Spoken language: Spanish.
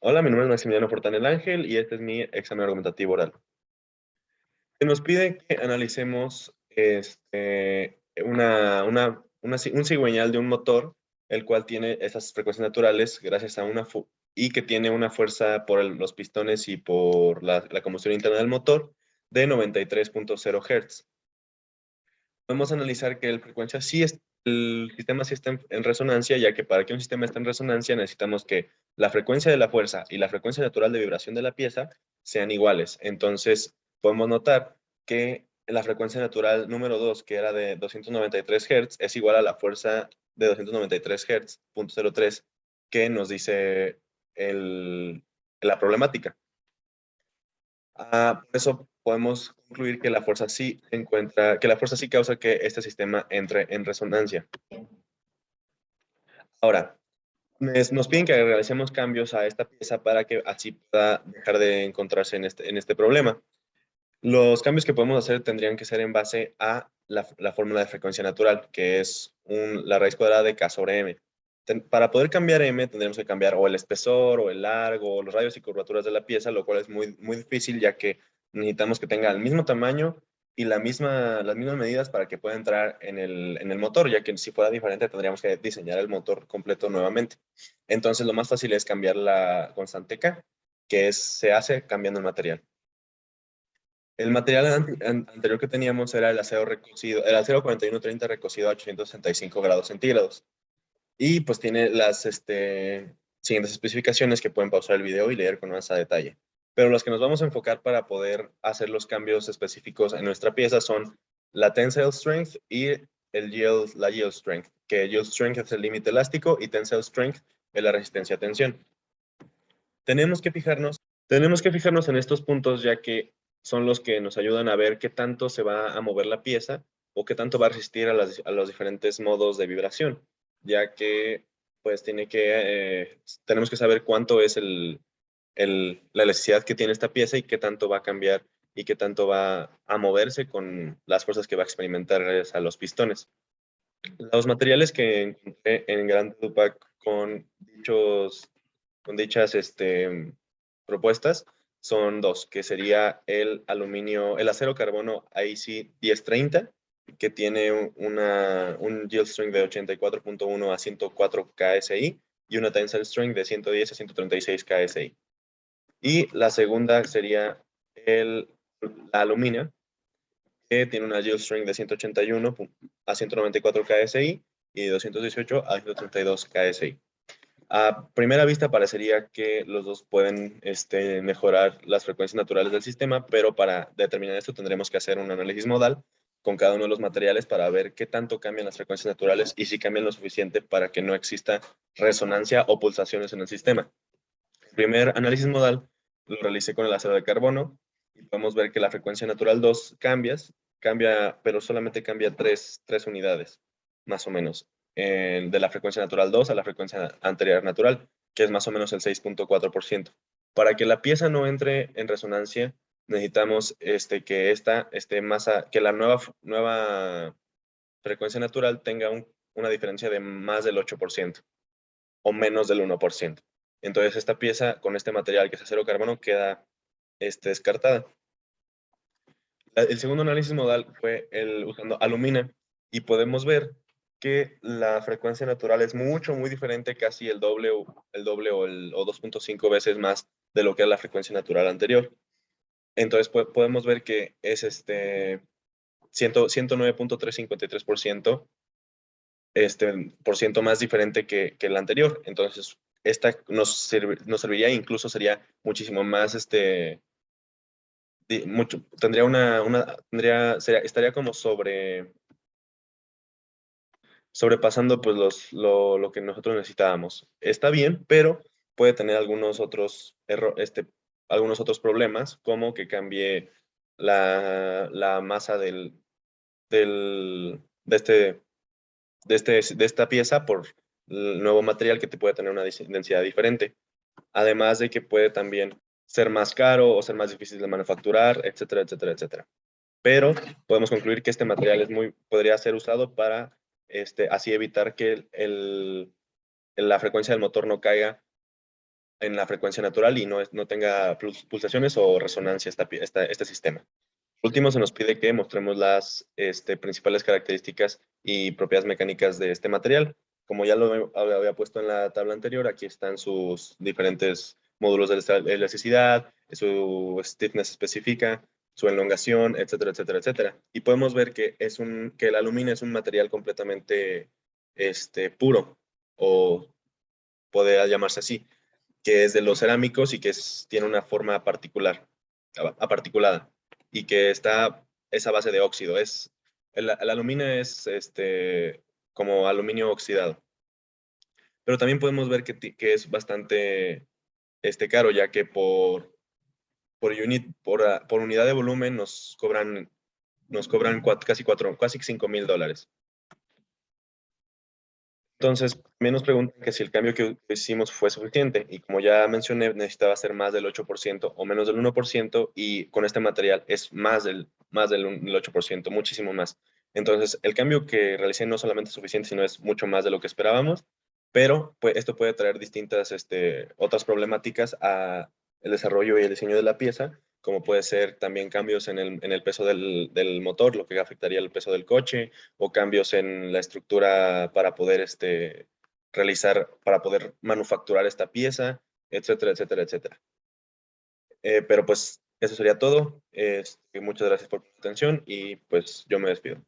Hola, mi nombre es Maximiliano Fortanel Ángel y este es mi examen argumentativo oral. Se nos pide que analicemos un cigüeñal de un motor, el cual tiene esas frecuencias naturales gracias a y que tiene una fuerza por los pistones y por la combustión interna del motor de 93.0 Hz. Podemos analizar que el sistema sí está en resonancia, ya que para que un sistema esté en resonancia necesitamos que la frecuencia de la fuerza y la frecuencia natural de vibración de la pieza sean iguales. Entonces, podemos notar que la frecuencia natural número 2, que era de 293 Hz, es igual a la fuerza de 293 Hz, punto 03, que nos dice la problemática. Por eso podemos concluir que que la fuerza sí causa que este sistema entre en resonancia. Ahora, nos piden que realicemos cambios a esta pieza para que así pueda dejar de encontrarse en este problema. Los cambios que podemos hacer tendrían que ser en base a la fórmula de frecuencia natural, que es la raíz cuadrada de K sobre M. Para poder cambiar M, tendremos que cambiar o el espesor, o el largo, o los radios y curvaturas de la pieza, lo cual es muy, muy difícil, ya que necesitamos que tenga el mismo tamaño y las mismas medidas para que pueda entrar en el motor, ya que si fuera diferente tendríamos que diseñar el motor completo nuevamente. Entonces, lo más fácil es cambiar la constante K, se hace cambiando el material. El material anterior que teníamos era el acero recocido, el acero 4130 recocido a 865 grados centígrados. Y pues tiene las siguientes especificaciones que pueden pausar el video y leer con más a detalle. Pero los que nos vamos a enfocar para poder hacer los cambios específicos en nuestra pieza son la tensile strength y la yield strength, que yield strength es el límite elástico y tensile strength es la resistencia a tensión. Tenemos que fijarnos en estos puntos, ya que son los que nos ayudan a ver qué tanto se va a mover la pieza o qué tanto va a resistir a los diferentes modos de vibración, ya que pues tenemos que saber cuánto es la elasticidad que tiene esta pieza y qué tanto va a cambiar y qué tanto va a moverse con las fuerzas que va a experimentar a los pistones. Los materiales que encontré en Gran Tupac con dichas propuestas son dos, que sería el acero carbono IC 1030, que tiene un yield strength de 84.1 a 104 KSI y una tensile strength de 110 a 136 KSI. Y la segunda sería la aluminio, que tiene una yield strength de 181 a 194 KSI y de 218 a 132 KSI. A primera vista parecería que los dos pueden mejorar las frecuencias naturales del sistema, pero para determinar esto tendremos que hacer un análisis modal con cada uno de los materiales para ver qué tanto cambian las frecuencias naturales y si cambian lo suficiente para que no exista resonancia o pulsaciones en el sistema. El primer análisis modal lo realicé con el acero de carbono y podemos ver que la frecuencia natural 2 cambia, pero solamente cambia 3 unidades, más o menos, de la frecuencia natural 2 a la frecuencia anterior natural, que es más o menos el 6.4%. Para que la pieza no entre en resonancia, necesitamos que la nueva frecuencia natural tenga una diferencia de más del 8% o menos del 1%. Entonces, esta pieza con este material que es acero carbono queda descartada. El segundo análisis modal fue usando alumina y podemos ver que la frecuencia natural es muy diferente, casi el doble o 2.5 veces más de lo que es la frecuencia natural anterior. Entonces podemos ver que es 109.353% por ciento más diferente que el anterior. Entonces, esta nos serviría, incluso sería muchísimo más tendría estaría como sobrepasando pues lo que nosotros necesitábamos. Está bien, pero puede tener algunos otros problemas, como que cambie la masa del, de esta pieza por el nuevo material que te puede tener una densidad diferente. Además de que puede también ser más caro o ser más difícil de manufacturar, etcétera, etcétera, etcétera. Pero podemos concluir que este material podría ser usado para así evitar que la frecuencia del motor no caiga en la frecuencia natural y no tenga pulsaciones o resonancia este sistema. Por último, se nos pide que mostremos las principales características y propiedades mecánicas de este material. Como ya lo había puesto en la tabla anterior, aquí están sus diferentes módulos de elasticidad, su stiffness específica, su elongación, etcétera, etcétera, etcétera. Y podemos ver que el aluminio es un material completamente puro, o podría llamarse así, que es de los cerámicos y que tiene una forma aparticulada, y que es a base de óxido. El aluminio es como aluminio oxidado. Pero también podemos ver que es bastante caro, ya que por unidad de volumen nos cobran casi $5,000. Entonces, también nos preguntan que si el cambio que hicimos fue suficiente, y como ya mencioné, necesitaba ser más del 8% o menos del 1%, y con este material es más del 8%, muchísimo más. Entonces, el cambio que realicé no solamente es suficiente, sino es mucho más de lo que esperábamos, pero pues, esto puede traer distintas otras problemáticas a el desarrollo y el diseño de la pieza, como puede ser también cambios en el peso del motor, lo que afectaría el peso del coche, o cambios en la estructura para poder manufacturar esta pieza, etcétera, etcétera, etcétera. Pero pues eso sería todo. Muchas gracias por tu atención y pues yo me despido.